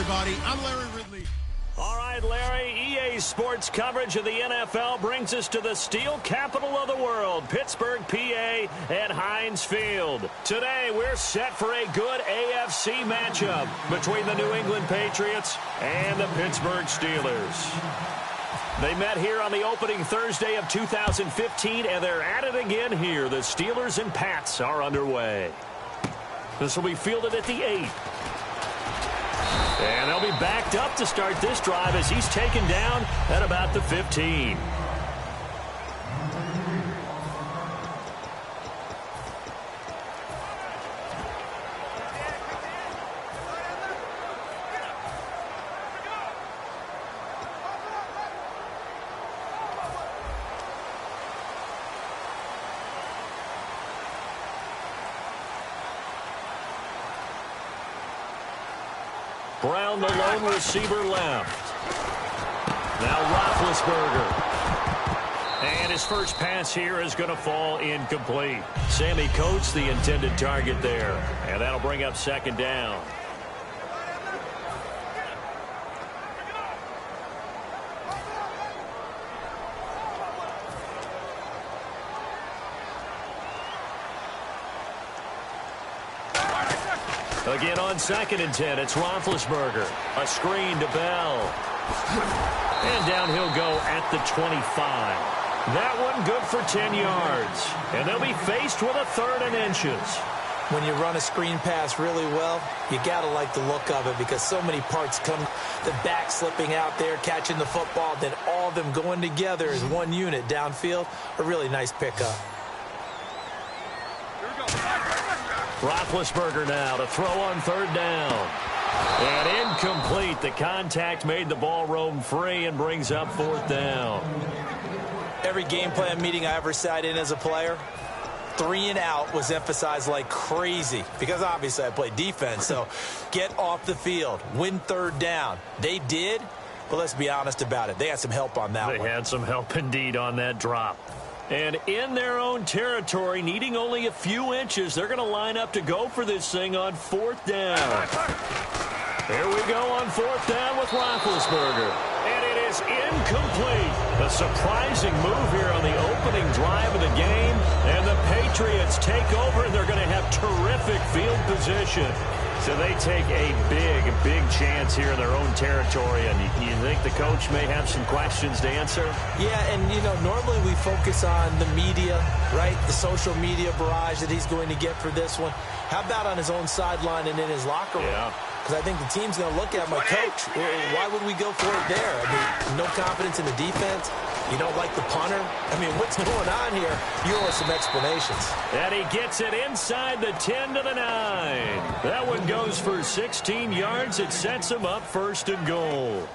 everybody. I'm Larry Ridley. All right, Larry, EA Sports coverage of the NFL brings us to the steel capital of the world, Pittsburgh, PA, at Heinz Field. Today, we're set for a good AFC matchup between the New England Patriots and the Pittsburgh Steelers. They met here on the opening Thursday of 2015, and they're at it again here. The Steelers and Pats are underway. This will be fielded at the 8. And they'll be backed up to start this drive as he's taken down at about the 15. Brown, the lone receiver, left. Now Roethlisberger. And his first pass here is going to fall incomplete. Sammy Coates, the intended target there. And that'll bring up second down. Again on 2nd and 10, it's Roethlisberger. A screen to Bell. And down he'll go at the 25. That one good for 10 yards. And they'll be faced with a 3rd and inches. When you run a screen pass really well, you got to like the look of it because so many parts come, the back slipping out there, catching the football, then all of them going together as one unit downfield. A really nice pickup. Roethlisberger now to throw on 3rd down. And incomplete. The contact made the ball roam free and brings up 4th down. Every game plan meeting I ever sat in as a player, 3 and out was emphasized like crazy because obviously I played defense. So get off the field, win 3rd down. They did, but let's be honest about it. They had some help on that one. They had some help indeed on that drop. And in their own territory, needing only a few inches, they're going to line up to go for this thing on 4th down. Here we go on 4th down with Roethlisberger. And it is incomplete. A surprising move here on the opening drive of the game. And the Patriots take over, and they're going to have terrific field position. So they take a big chance here in their own territory. And you think the coach may have some questions to answer? Yeah, and, you know, normally we focus on the media, right? The social media barrage that he's going to get for this one. How about on his own sideline and in his locker room? Yeah. Because I think the team's going to look at my coach. Why would we go for it there? I mean, no confidence in the defense. You don't like the punter? I mean, what's going on here? You owe us some explanations. And he gets it inside the 10 to the 9. That one goes for 16 yards. It sets him up 1st and goal.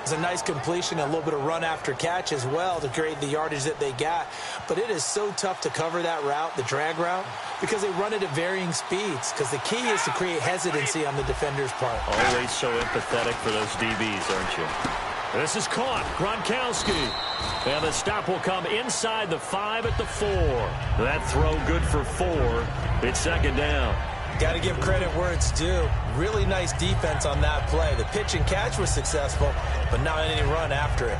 It's a nice completion, a little bit of run after catch as well to create the yardage that they got. But it is so tough to cover that route, the drag route, because they run it at varying speeds. Because the key is to create hesitancy on the defender's part. Always so empathetic for those DBs, aren't you? This is caught. Gronkowski. And the stop will come inside the 5 at the 4. That throw good for 4. It's 2nd down. Got to give credit where it's due. Really nice defense on that play. The pitch and catch was successful, but not any run after it.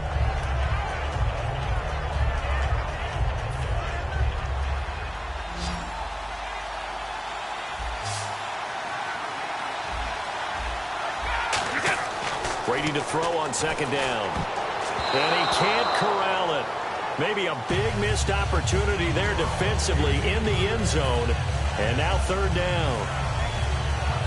Brady to throw on 2nd down. And he can't corral it. Maybe a big missed opportunity there defensively in the end zone. And now 3rd down.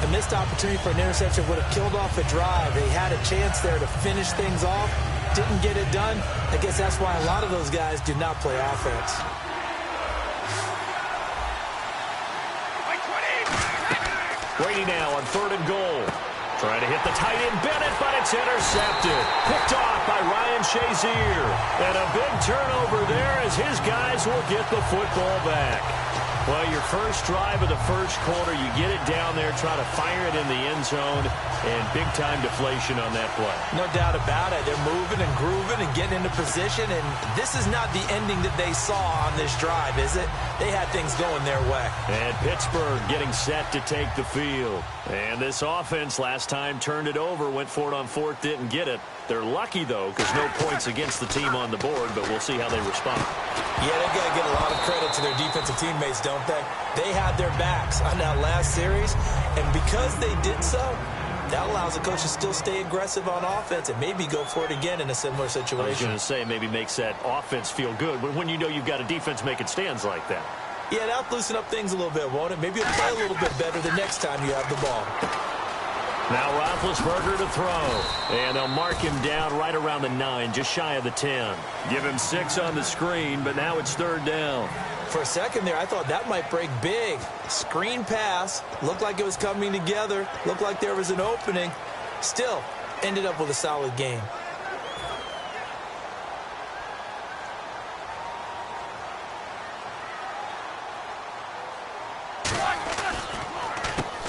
A missed opportunity for an interception would have killed off a drive. They had a chance there to finish things off. Didn't get it done. I guess that's why a lot of those guys do not play offense. Brady now on 3rd and goal. Trying to hit the tight end Bennett, but it's intercepted. Picked off by Ryan Shazier. And a big turnover there as his guys will get the football back. Well, your first drive of the first quarter, you get it down there, try to fire it in the end zone, and big-time deflation on that play. No doubt about it. They're moving and grooving and getting into position, and this is not the ending that they saw on this drive, is it? They had things going their way. And Pittsburgh getting set to take the field. And this offense last time turned it over, went for it on fourth, didn't get it. They're lucky, though, because no points against the team on the board, but we'll see how they respond. Yeah, they've got to get a lot of credit to their defensive teammates, don't they? They had their backs on that last series, and because they did so, that allows the coach to still stay aggressive on offense and maybe go for it again in a similar situation. I was going to say, maybe makes that offense feel good, but when you know you've got a defense making stands like that. Yeah, that'll loosen up things a little bit, won't it? Maybe you'll play a little bit better the next time you have the ball. Now Roethlisberger to throw, and they'll mark him down right around the 9, just shy of the 10. Give him 6 on the screen, but now it's third down. For a second there, I thought that might break big. Screen pass, looked like it was coming together, looked like there was an opening. Still, ended up with a solid game.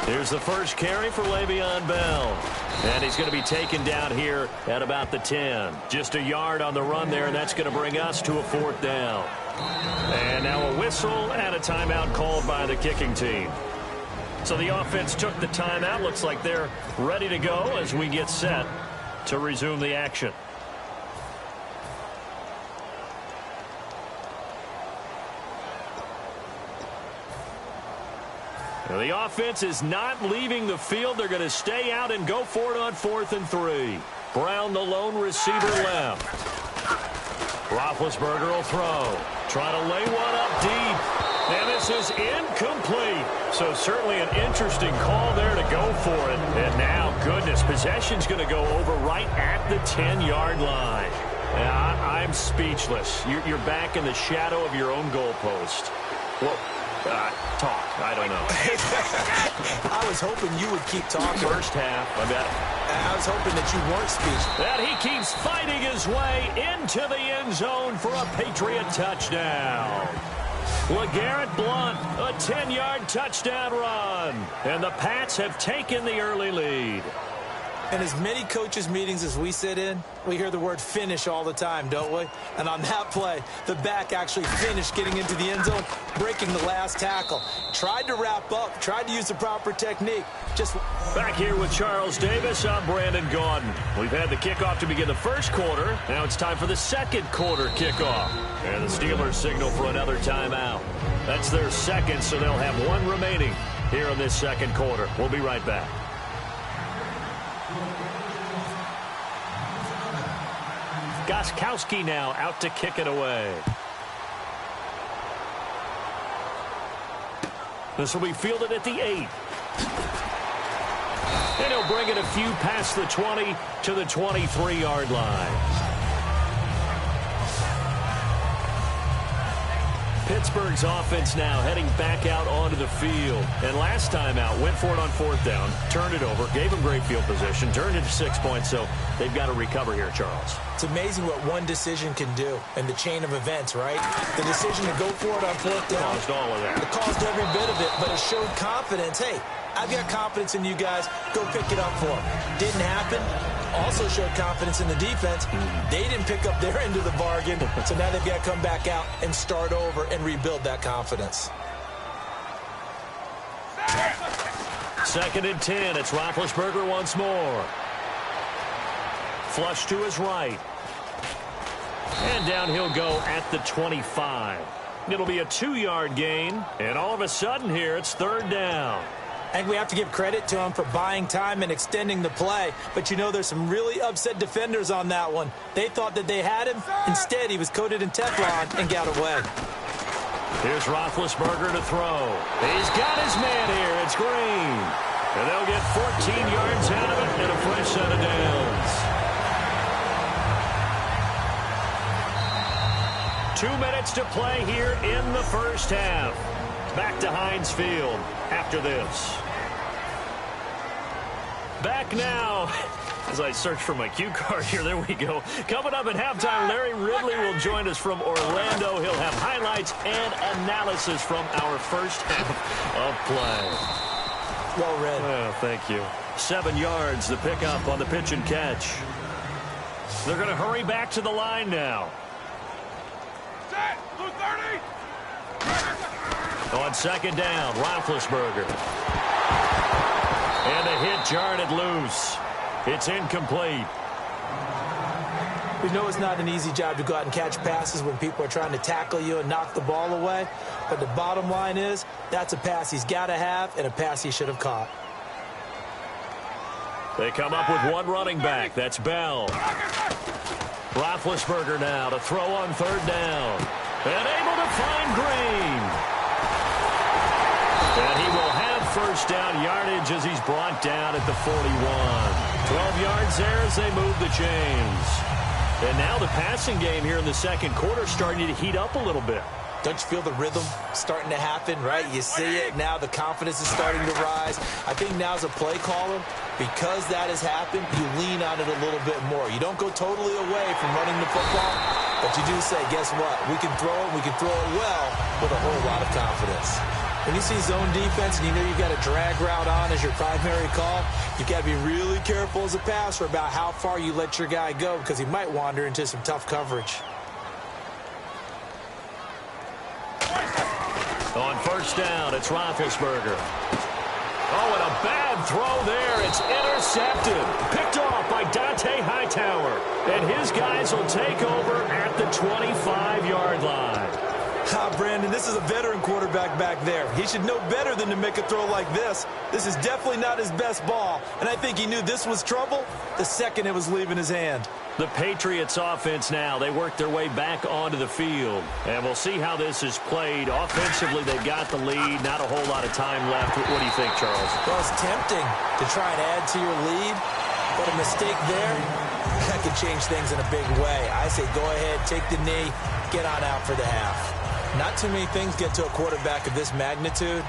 Here's the first carry for Le'Veon Bell. And he's going to be taken down here at about the 10. Just a yard on the run there, and that's going to bring us to a fourth down. And now a whistle and a timeout called by the kicking team. So the offense took the timeout. Looks like they're ready to go as we get set to resume the action. Now the offense is not leaving the field. They're going to stay out and go for it on 4th and 3. Brown, the lone receiver, left. Roethlisberger will throw. Try to lay one up deep. And this is incomplete. So certainly an interesting call there to go for it. And now, goodness, possession's going to go over right at the 10-yard line. I'm speechless. You're back in the shadow of your own goalpost. Well, talk. I don't know. I was hoping you would keep talking. First half, I bet. I was hoping that you weren't speechless. And he keeps fighting his way into the end zone for a Patriot touchdown. LeGarrette Blount, a 10-yard touchdown run. And the Pats have taken the early lead. In as many coaches' meetings as we sit in, we hear the word finish all the time, don't we? And on that play, the back actually finished getting into the end zone, breaking the last tackle. Tried to wrap up, tried to use the proper technique. Just back here with Charles Davis, I'm Brandon Gaudin. We've had the kickoff to begin the first quarter. Now it's time for the second quarter kickoff. And the Steelers signal for another timeout. That's their second, so they'll have one remaining here in this second quarter. We'll be right back. Gostkowski now out to kick it away. This will be fielded at the 8. And he'll bring it a few past the 20 to the 23-yard line. Pittsburgh's offense now heading back out onto the field. And last time out, went for it on 4th down, turned it over, gave them great field position, turned it to 6 points, so they've got to recover here, Charles. It's amazing what one decision can do in the chain of events, right? The decision to go for it on 4th down. Caused all of that. It caused every bit of it, but it showed confidence. Hey, I've got confidence in you guys. Go pick it up for them. Didn't happen. Also showed confidence in the defense. They didn't pick up their end of the bargain, so now they've got to come back out and start over and rebuild that confidence. 2nd and 10. It's Roethlisberger once more. Flush to his right. And down he'll go at the 25. It'll be a 2-yard gain. And all of a sudden here, it's 3rd down. I think we have to give credit to him for buying time and extending the play. But, you know, there's some really upset defenders on that one. They thought that they had him. Instead, he was coated in Teflon and got away. Here's Roethlisberger to throw. He's got his man here. It's Green. And they'll get 14 yards out of it and a fresh set of downs. 2 minutes to play here in the first half. Back to Heinz Field after this. Back now As I search for my cue card here, there we go. Coming up at halftime, Larry Ridley will join us from Orlando. He'll have highlights and analysis from our first half of play. Well read. Well, thank you. 7 yards, the pickup on the pitch and catch. They're going to hurry back to the line now. Set, 230. On second down, Roethlisberger. And a hit jarred it loose. It's incomplete. We know it's not an easy job to go out and catch passes when people are trying to tackle you and knock the ball away. But the bottom line is, that's a pass he's got to have and a pass he should have caught. They come up with one running back. That's Bell. Roethlisberger now to throw on third down. And able to find Green. And he will have first down yardage as he's brought down at the 41. 12 yards there as they move the chains. And now the passing game here in the second quarter starting to heat up a little bit. Don't you feel the rhythm starting to happen, right? You see it. Now the confidence is starting to rise. I think now as a play caller, because that has happened, you lean on it a little bit more. You don't go totally away from running the football, but you do say, guess what? We can throw it. We can throw it well with a whole lot of confidence. When you see zone defense and you know you've got a drag route on as your primary call, you've got to be really careful as a passer about how far you let your guy go because he might wander into some tough coverage. On first down, it's Roethlisberger. Oh, and a bad throw there. It's intercepted. Picked off by Dante Hightower. And his guys will take over at the 25-yard line. Brandon, this is a veteran quarterback back there. He should know better than to make a throw like this. This is definitely not his best ball, and I think he knew this was trouble the second it was leaving his hand. The Patriots offense now, they work their way back onto the field. And we'll see how this is played. Offensively, they've got the lead. Not a whole lot of time left. What do you think, Charles? Well, it's tempting to try and add to your lead, but a mistake there, that could change things in a big way. I say go ahead, take the knee, get on out for the half. Not too many things get to a quarterback of this magnitude,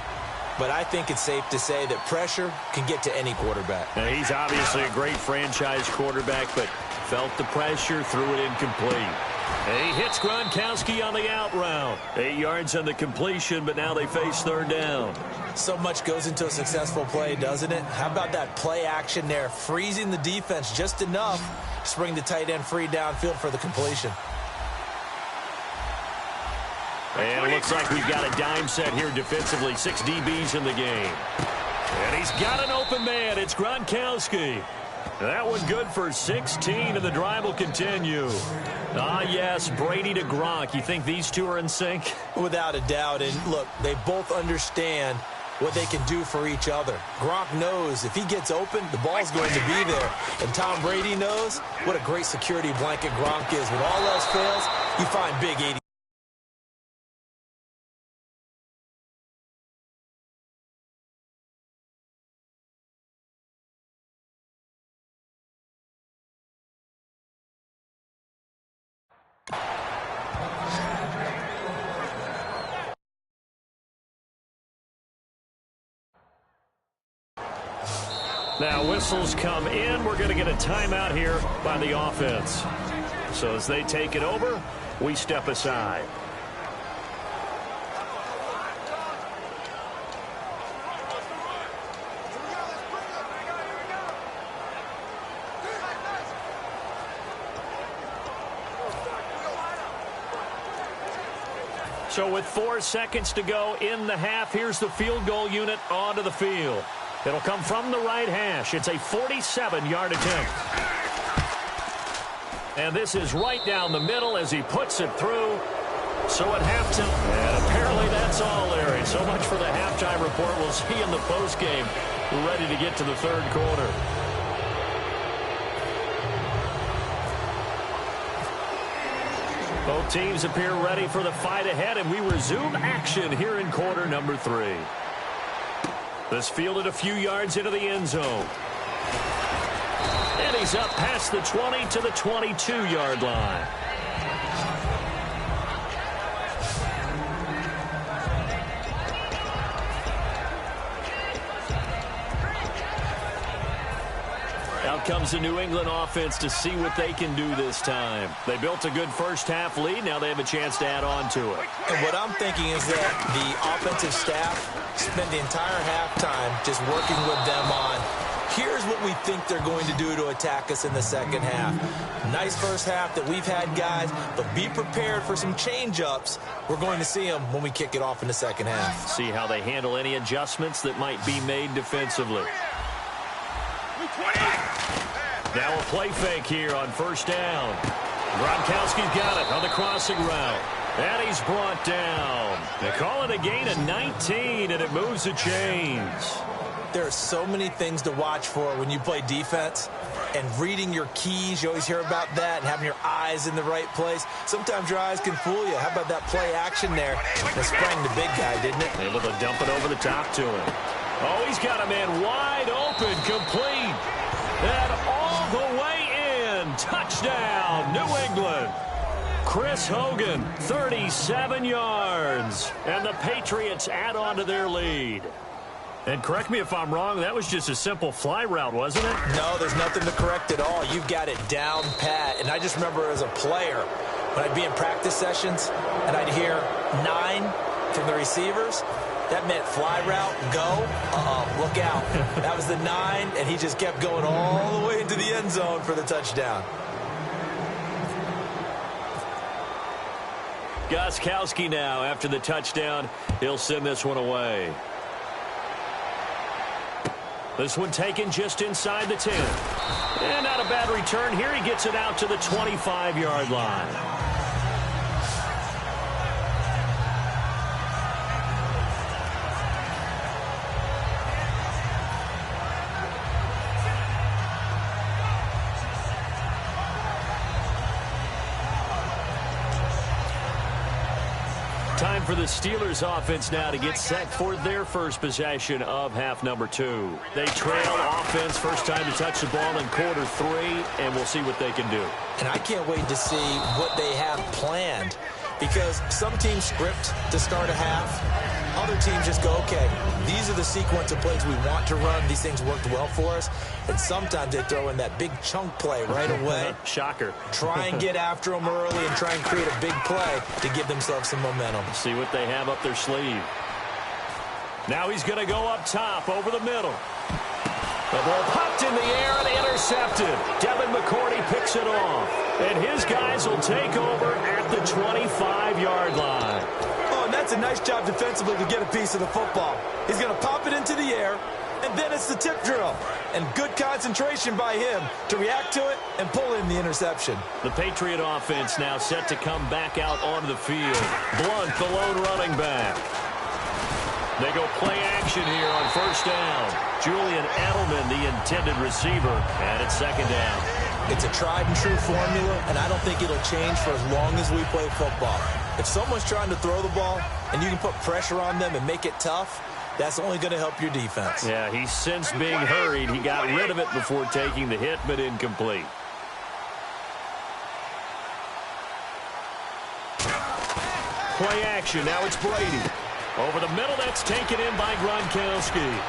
but I think it's safe to say that pressure can get to any quarterback. Now, he's obviously a great franchise quarterback, but felt the pressure, threw it incomplete. And he hits Gronkowski on the out route. 8 yards on the completion, but now they face third down. So much goes into a successful play, doesn't it? How about that play action there, freezing the defense just enough to bring the tight end free downfield for the completion. And it looks like we've got a dime set here defensively. 6 DBs in the game. And he's got an open man. It's Gronkowski. That one good for 16, and the drive will continue. Ah, yes, Brady to Gronk. You think these two are in sync? Without a doubt. And, look, they both understand what they can do for each other. Gronk knows if he gets open, the ball's going to be there. And Tom Brady knows what a great security blanket Gronk is. When all else fails, you find Big 80. Now, whistles come in. We're going to get a timeout here by the offense. So as they take it over, we step aside. So with 4 seconds to go in the half, here's the field goal unit onto the field. It'll come from the right hash. It's a 47-yard attempt. And this is right down the middle as he puts it through. So at halftime, and apparently that's all, Larry. So much for the halftime report. We'll see in the postgame. We're ready to get to the third quarter. Both teams appear ready for the fight ahead, and we resume action here in quarter number 3. This fielded a few yards into the end zone. And he's up past the 20 to the 22-yard line. Now comes the New England offense to see what they can do this time. They built a good first-half lead. Now they have a chance to add on to it. And what I'm thinking is that the offensive staff spent the entire halftime just working with them on, here's what we think they're going to do to attack us in the second half. Nice first half that we've had, guys, but be prepared for some change-ups. We're going to see them when we kick it off in the second half. See how they handle any adjustments that might be made defensively. Now a play fake here on first down. Gronkowski's got it on the crossing route. And he's brought down. They call it a gain of 19, and it moves the chains. There are so many things to watch for when you play defense. And reading your keys, you always hear about that, and having your eyes in the right place. Sometimes your eyes can fool you. How about that play action there? That sprang the big guy, didn't it? Able to dump it over the top to him. Oh, he's got a man wide open, complete. And all the way in. Touchdown, New England. Chris Hogan, 37 yards. And the Patriots add on to their lead. And correct me if I'm wrong, that was just a simple fly route, wasn't it? No, there's nothing to correct at all. You've got it down pat. And I just remember as a player, when I'd be in practice sessions and I'd hear 9 from the receivers, that meant fly route, go, look out. That was the 9, and he just kept going all the way into the end zone for the touchdown. Gostkowski now, after the touchdown, he'll send this one away. This one taken just inside the 10. And not a bad return here. He gets it out to the 25-yard line. Time for the Steelers offense now to get set for their first possession of half number 2. They trail offense, first time to touch the ball in quarter 3, and we'll see what they can do. And I can't wait to see what they have planned, because some teams script to start a half. Other teams just go, okay, these are the sequence of plays we want to run. These things worked well for us. And sometimes they throw in that big chunk play right away. Shocker. Try and get after them early and try and create a big play to give themselves some momentum. See what they have up their sleeve. Now he's going to go up top over the middle. The ball popped in the air and intercepted. Devin McCourty picks it off. And his guys will take over at the 25-yard line. Oh, and that's a nice job defensively to get a piece of the football. He's going to pop it into the air, and then it's the tip drill. And good concentration by him to react to it and pull in the interception. The Patriot offense now set to come back out onto the field. Blunt, the lone running back. They go play action here on first down. Julian Edelman, the intended receiver, and it's second down. It's a tried and true formula, and I don't think it'll change for as long as we play football. If someone's trying to throw the ball and you can put pressure on them and make it tough, that's only going to help your defense. Yeah, he's since being hurried. He got rid of it before taking the hit, but incomplete. Play action. Now it's Brady. Over the middle, that's taken in by Gronkowski.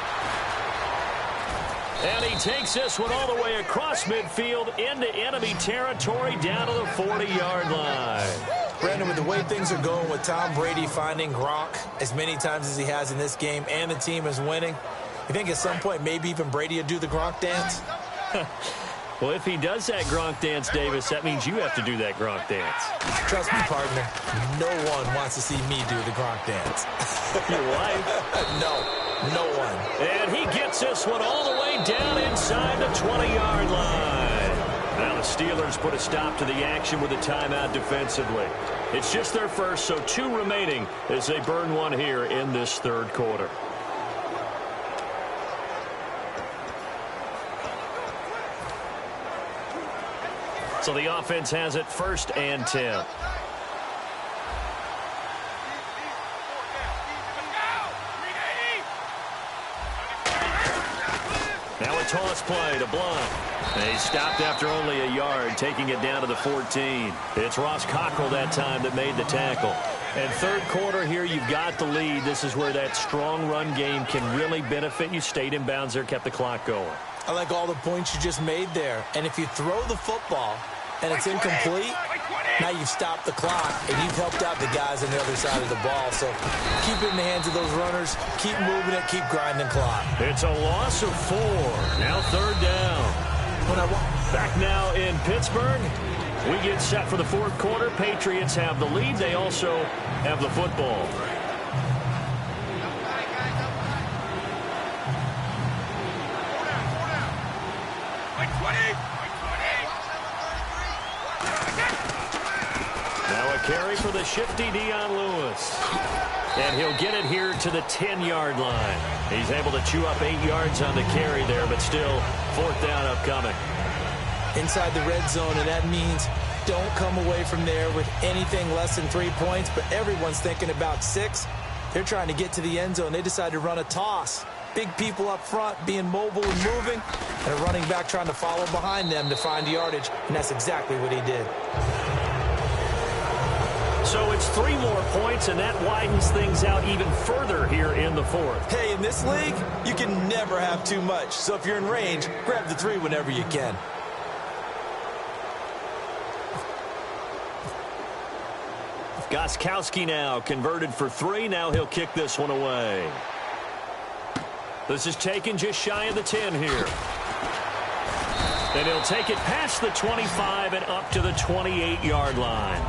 And he takes this one all the way across midfield into enemy territory down to the 40-yard line. Brandon, with the way things are going with Tom Brady finding Gronk as many times as he has in this game and the team is winning, you think at some point maybe even Brady will do the Gronk dance? Well, if he does that Gronk dance, Davis, that means you have to do that Gronk dance. Trust me, partner, no one wants to see me do the Gronk dance. Your wife? No one. And he gets this one all the way down inside the 20-yard line. Now the Steelers put a stop to the action with a timeout defensively. It's just their first, so 2 remaining as they burn one here in this third quarter. So the offense has it first and 10. Now a toss play to Blunt. He stopped after only a yard, taking it down to the 14. It's Ross Cockrell that time that made the tackle. And third quarter here, you've got the lead. This is where that strong run game can really benefit you. Stayed in bounds there, kept the clock going. I like all the points you just made there. And if you throw the football and it's incomplete, now you've stopped the clock and you've helped out the guys on the other side of the ball. So keep it in the hands of those runners. Keep moving it. Keep grinding clock. It's a loss of 4. Now 3rd down. Back now in Pittsburgh. We get set for the 4th quarter. Patriots have the lead. They also have the football. Now a carry for the shifty Dion Lewis. And he'll get it here to the 10-yard line. He's able to chew up 8 yards on the carry there, but still 4th down upcoming. Inside the red zone, and that means don't come away from there with anything less than 3 points, but everyone's thinking about 6. They're trying to get to the end zone. They decide to run a toss. Big people up front being mobile and moving, and a running back trying to follow behind them to find yardage, and that's exactly what he did. So it's 3 more points, and that widens things out even further here in the 4th. Hey, in this league, you can never have too much. So if you're in range, grab the 3 whenever you can. Gostkowski now converted for 3. Now he'll kick this one away. This is taken just shy of the 10 here. And he'll take it past the 25 and up to the 28-yard line.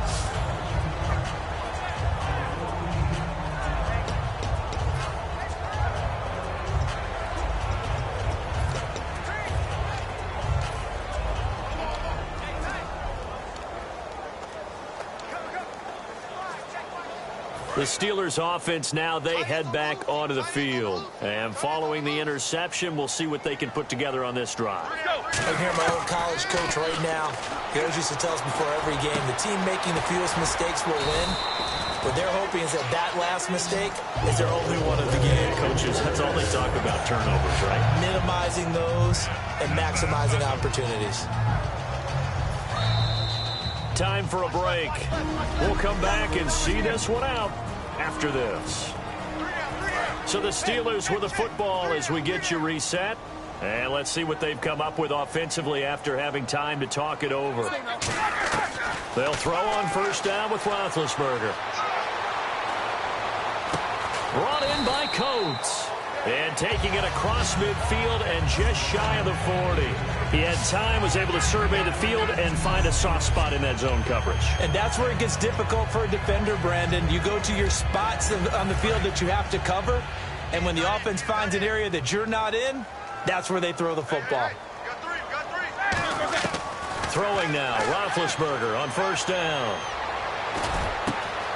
The Steelers offense now, they head back onto the field. And following the interception, we'll see what they can put together on this drive. I'm here, my old college coach right now. He always used to tell us before every game, the team making the fewest mistakes will win. What they're hoping is that last mistake is their only one of the game. Coaches, that's all they talk about, turnovers, right? Minimizing those and maximizing opportunities. Time for a break. We'll come back and see this one out after this. So the Steelers with the football as we get you reset. And let's see what they've come up with offensively after having time to talk it over. They'll throw on 1st down with Roethlisberger. Brought in by Coates. And taking it across midfield and just shy of the 40. He had time, was able to survey the field and find a soft spot in that zone coverage. And that's where it gets difficult for a defender, Brandon. You go to your spots on the field that you have to cover, and when the offense finds an area that you're not in, that's where they throw the football. Throwing now, Roethlisberger on 1st down.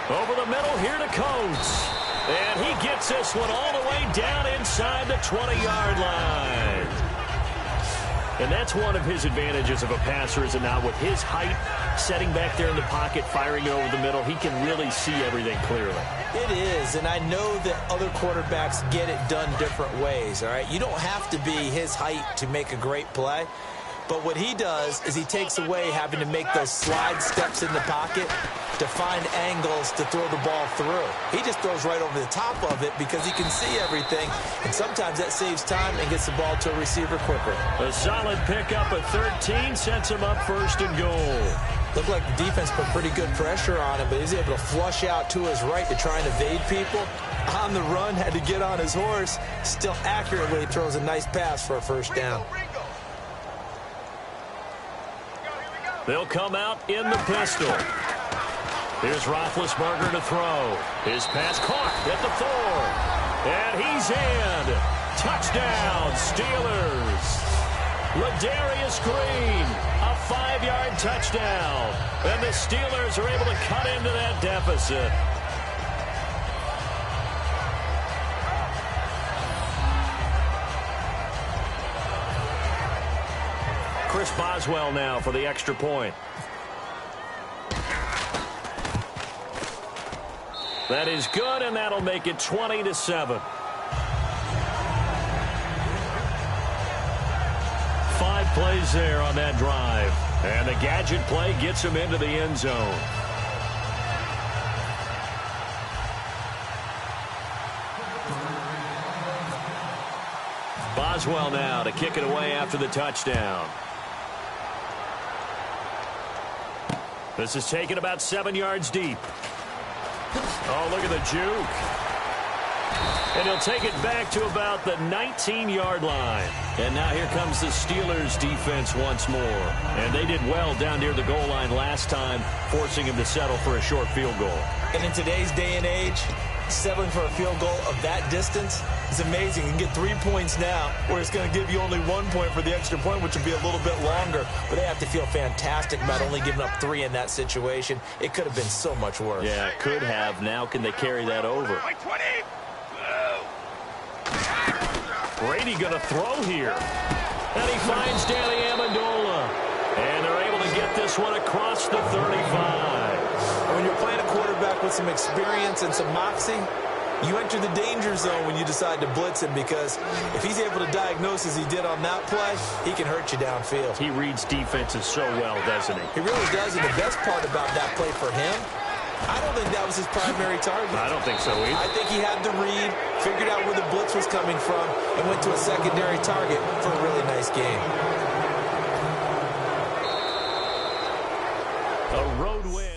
Over the middle here to Coates. And he gets this one all the way down inside the 20-yard line. And that's one of his advantages of a passer, is it not? With his height, setting back there in the pocket, firing it over the middle, he can really see everything clearly. It is, and I know that other quarterbacks get it done different ways, all right? You don't have to be his height to make a great play. But what he does is he takes away having to make those slide steps in the pocket to find angles to throw the ball through. He just throws right over the top of it because he can see everything, and sometimes that saves time and gets the ball to a receiver quicker. A solid pickup at 13 sets him up 1st and goal. Looked like the defense put pretty good pressure on him, but he's able to flush out to his right to try and evade people. On the run, had to get on his horse. Still accurately throws a nice pass for a 1st down. They'll come out in the pistol. Here's Roethlisberger to throw. His pass caught at the 4. And he's in. Touchdown, Steelers. Ladarius Green, a 5-yard touchdown. And the Steelers are able to cut into that deficit. Chris Boswell now for the extra point. That is good, and that'll make it 20-7. 5 plays there on that drive. And the gadget play gets him into the end zone. Boswell now to kick it away after the touchdown. This is taken about 7 yards deep. Oh, look at the juke. And he'll take it back to about the 19-yard line. And now here comes the Steelers' defense once more. And they did well down near the goal line last time, forcing him to settle for a short field goal. And in today's day and age, settling for a field goal of that distance is amazing. You can get 3 points now, where it's going to give you only 1 point for the extra point, which would be a little bit longer. But they have to feel fantastic about only giving up 3 in that situation. It could have been so much worse. Yeah, it could have. Now can they carry that over? By 20. Brady going to throw here. And he finds Danny Amendola. And they're able to get this one across the 35. And when you're playing a quarterback with some experience and some moxie, you enter the danger zone when you decide to blitz him, because if he's able to diagnose as he did on that play, he can hurt you downfield. He reads defenses so well, doesn't he? He really does, and the best part about that play for him, I don't think that was his primary target. I don't think so either. I think he had the read, figured out where the blitz was coming from, and went to a secondary target for a really nice game. A road win.